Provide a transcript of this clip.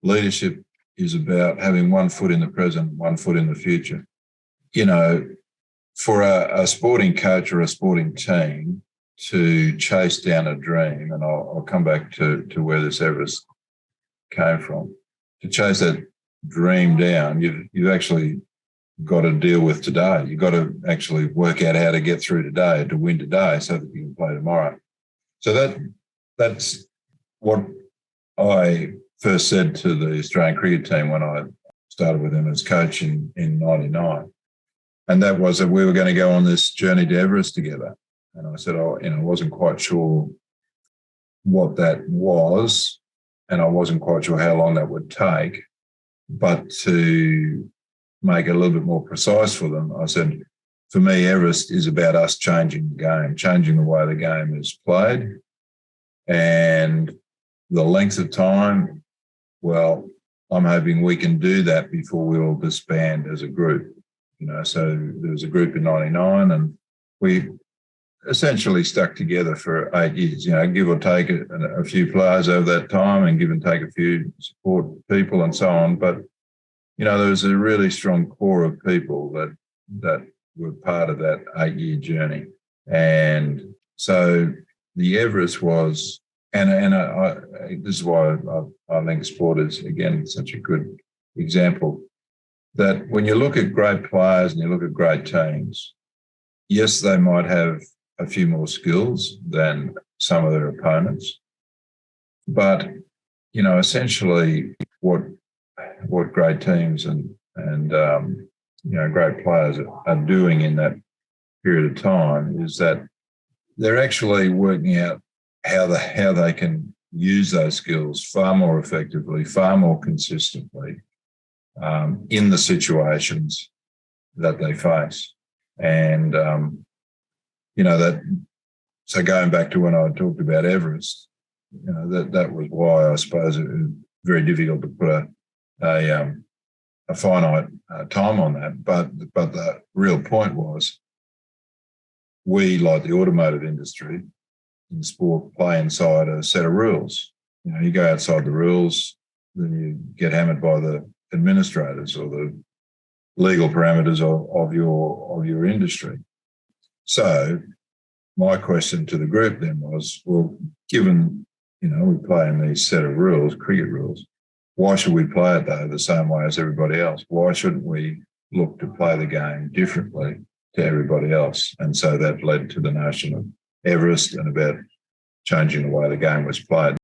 leadership is about having one foot in the present, one foot in the future. You know, for a sporting coach or a sporting team to chase down a dream, and I'll come back to where this Everest came from, to chase that dream down, you've actually got to deal with today. You've got to actually work out how to get through today, to win today so that you can play tomorrow. So that's what I first said to the Australian cricket team when I started with them as coach in 99. And that was that we were going to go on this journey to Everest together. And I said, I wasn't quite sure what that was, and I wasn't quite sure how long that would take. But to make it a little bit more precise for them, I said, for me, Everest is about us changing the game, changing the way the game is played. And the length of time, well, I'm hoping we can do that before we all disband as a group. So there was a group in 99 and we essentially stuck together for 8 years, give or take a few players over that time and give and take a few support people and so on. But, there was a really strong core of people that were part of that 8-year journey. And so the Everest was, and this is why I think sport is, again, such a good example, that when you look at great players and you look at great teams, yes, they might have a few more skills than some of their opponents, but essentially what great teams and great players are doing in that period of time is that they're actually working out how they can use those skills far more effectively, far more consistently in the situations that they face. And so going back to when I talked about Everest, that was why I suppose it was very difficult to put a finite time on that. But the real point was, we, like the automotive industry in sport, play inside a set of rules. You go outside the rules, then you get hammered by the administrators or the legal parameters of your industry. So my question to the group then was, well, given, we play in these set of rules, cricket rules, why should we play it, though, the same way as everybody else? Why shouldn't we look to play the game differently to everybody else? And so that led to the notion of Everest and about changing the way the game was played.